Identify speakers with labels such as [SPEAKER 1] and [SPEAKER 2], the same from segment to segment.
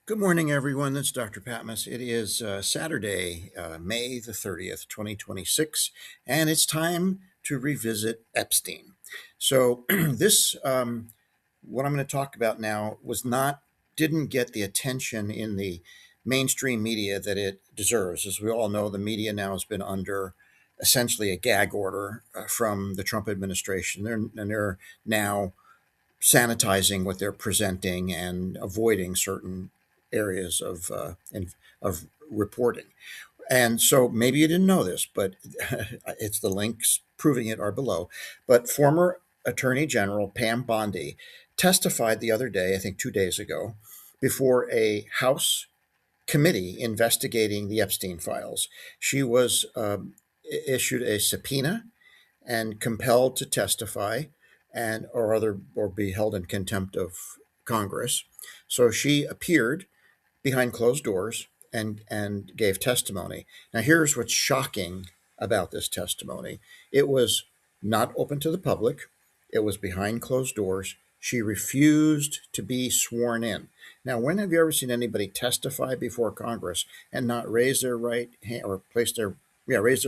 [SPEAKER 1] Good morning, everyone. This is Dr. Patmos. It is Saturday, May the 30th, 2026, and it's time to revisit Epstein. So, what I'm going to talk about now didn't get the attention in the mainstream media that it deserves. As we all know, the media now has been under essentially a gag order from the Trump administration. They're now sanitizing what they're presenting and avoiding certain areas of reporting. And so maybe you didn't know this, but it's the links proving it are below. But former Attorney General Pam Bondi testified the other day, I think 2 days ago, before a House committee investigating the Epstein files. She was issued a subpoena and compelled to testify or be held in contempt of Congress. So she appeared behind closed doors and gave testimony. Now here's what's shocking about this testimony. It was not open to the public. It was behind closed doors. She refused to be sworn in. Now, when have you ever seen anybody testify before Congress and not raise their right hand or raise their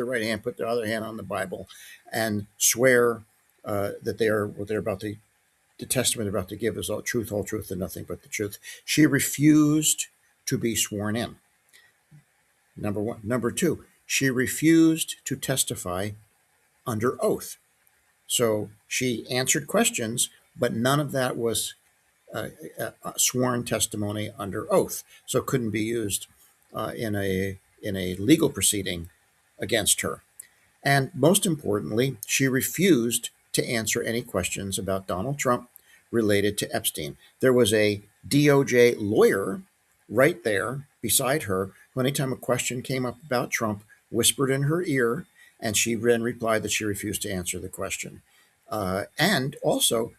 [SPEAKER 1] right hand, put their other hand on the Bible, and swear that what they're about to the testament they're about to give is all truth, and nothing but the truth. She refused to be sworn in. Number one. Number two, she refused to testify under oath. So she answered questions, but none of that was sworn testimony under oath, so it couldn't be used in a legal proceeding against her. And most importantly, she refused to answer any questions about Donald Trump related to Epstein. There was a DOJ lawyer right there beside her who, anytime a question came up about Trump, whispered in her ear, and she then replied that she refused to answer the question. And also,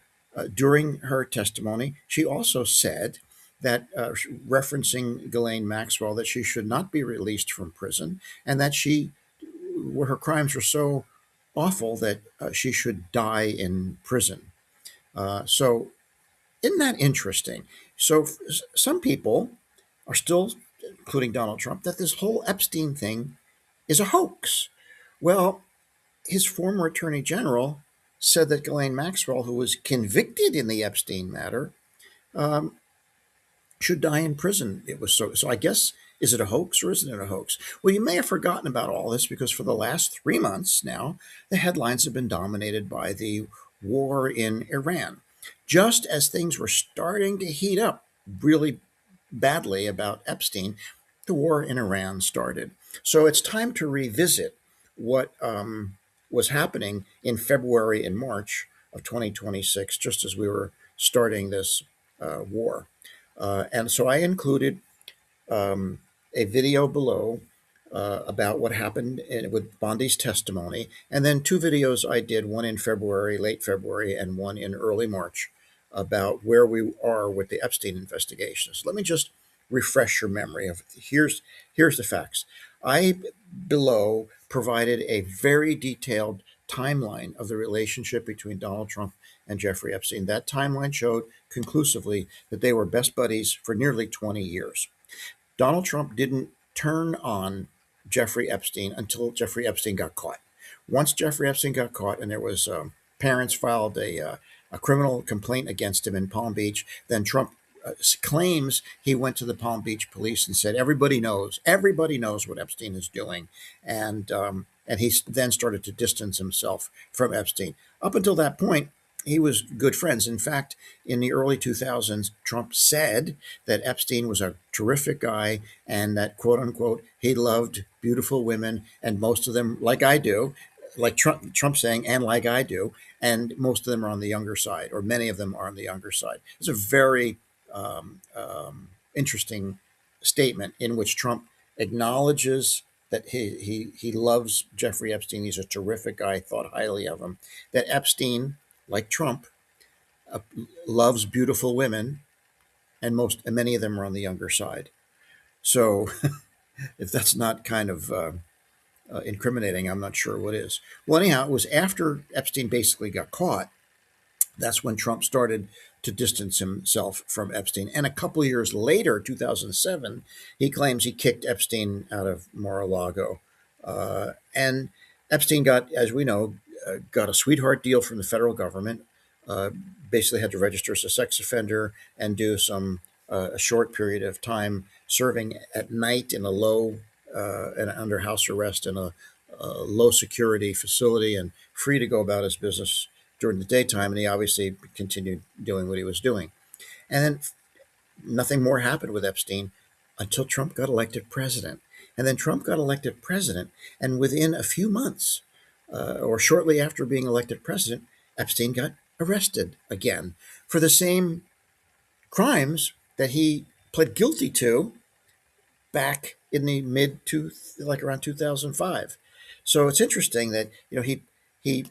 [SPEAKER 1] during her testimony, she also said that, referencing Ghislaine Maxwell, that she should not be released from prison and that her crimes were so awful that she should die in prison. So, isn't that interesting? So, some people are still, including Donald Trump, that this whole Epstein thing is a hoax. Well, his former attorney general said that Ghislaine Maxwell, who was convicted in the Epstein matter, um, should die in prison. It was so. So I guess, is it a hoax or isn't it a hoax? Well, you may have forgotten about all this because for the last 3 months now, the headlines have been dominated by the war in Iran. Just as things were starting to heat up really badly about Epstein, the war in Iran started. So it's time to revisit what was happening in February and March of 2026, just as we were starting this war. And so I included a video below about what happened with Bondi's testimony, and then two videos I did, one in February, late February, and one in early March, about where we are with the Epstein investigations. Let me just refresh your memory of here's the facts. I below provided a very detailed timeline of the relationship between Donald Trump and Jeffrey Epstein. That timeline showed conclusively that they were best buddies for nearly 20 years. Donald Trump didn't turn on Jeffrey Epstein until Jeffrey Epstein got caught. Once Jeffrey Epstein got caught, and there was parents filed a criminal complaint against him in Palm Beach, then Trump claims he went to the Palm Beach police and said, everybody knows what Epstein is doing," and he then started to distance himself from Epstein. Up until that point, he was good friends. In fact, in the early 2000s, Trump said that Epstein was a terrific guy and that, quote unquote, he loved beautiful women, and most of them, like I do, like Trump saying, and like I do, and most of them are on the younger side, or many of them are on the younger side. It's a very interesting statement in which Trump acknowledges that he loves Jeffrey Epstein. He's a terrific guy, thought highly of him. That Epstein, like Trump, uh, loves beautiful women, and many of them are on the younger side. So, if that's not kind of incriminating, I'm not sure what is. Well, anyhow, it was after Epstein basically got caught That's when Trump started to distance himself from Epstein. And a couple of years later, 2007, he claims he kicked Epstein out of Mar-a-Lago. And Epstein got, as we know, got a sweetheart deal from the federal government. Uh, Basically, had to register as a sex offender and do a short period of time serving at night in a low and under house arrest in a low security facility, and free to go about his business during the daytime. And he obviously continued doing what he was doing. And then nothing more happened with Epstein until Trump got elected president. And then Trump got elected president, and within a few months, or shortly after being elected president, Epstein got arrested again for the same crimes that he pled guilty to back in the mid to like around 2005. So it's interesting that he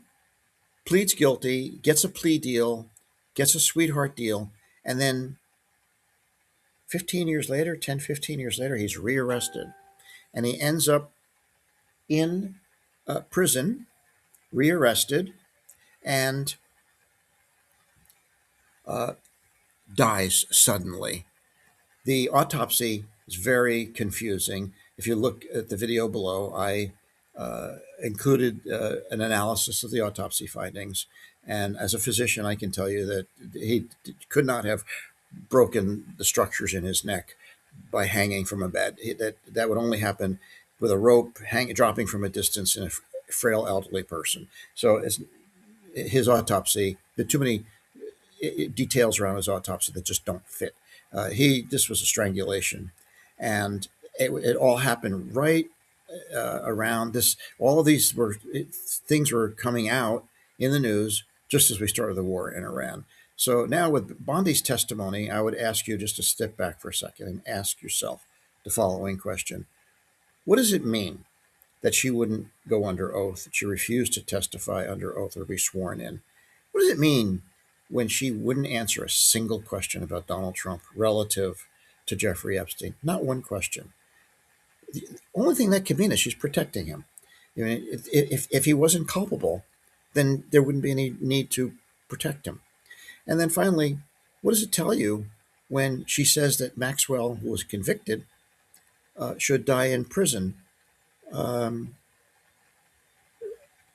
[SPEAKER 1] pleads guilty, gets a plea deal, gets a sweetheart deal, and then 15 years later, 10, 15 years later, he's rearrested. And he ends up in prison, rearrested, and uh, dies suddenly. The autopsy is very confusing. If you look at the video below, I included an analysis of the autopsy findings. And as a physician, I can tell you that he could not have broken the structures in his neck by hanging from a bed. That would only happen with a rope dropping from a distance in a frail elderly person. So his autopsy, there are too many details around his autopsy that just don't fit. This was a strangulation, and it all happened right around this. All of these things were coming out in the news just as we started the war in Iran. So now with Bondi's testimony, I would ask you just to step back for a second and ask yourself the following question: what does it mean that she wouldn't go under oath, that she refused to testify under oath or be sworn in? What does it mean when she wouldn't answer a single question about Donald Trump relative to Jeffrey Epstein? Not one question. The only thing that could mean is she's protecting him. If he wasn't culpable, then there wouldn't be any need to protect him. And then finally, what does it tell you when she says that Maxwell, who was convicted, should die in prison um,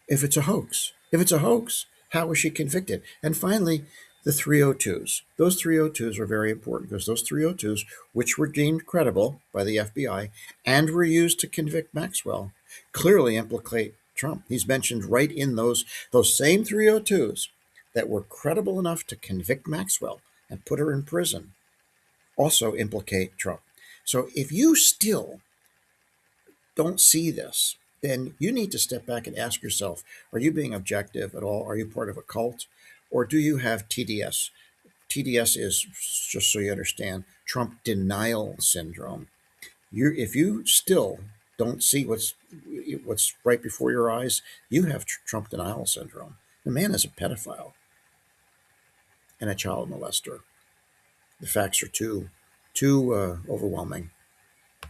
[SPEAKER 1] if it's a hoax? If it's a hoax, how was she convicted? And finally, the 302s. Those 302s are very important because those 302s, which were deemed credible by the FBI and were used to convict Maxwell, clearly implicate Trump. He's mentioned right in those same 302s that were credible enough to convict Maxwell and put her in prison, also implicate Trump. So if you still don't see this, then you need to step back and ask yourself, are you being objective at all? Are you part of a cult? Or do you have TDS? TDS is, just so you understand, Trump denial syndrome. If you still don't see what's right before your eyes, you have Trump denial syndrome. The man is a pedophile and a child molester. The facts are too overwhelming.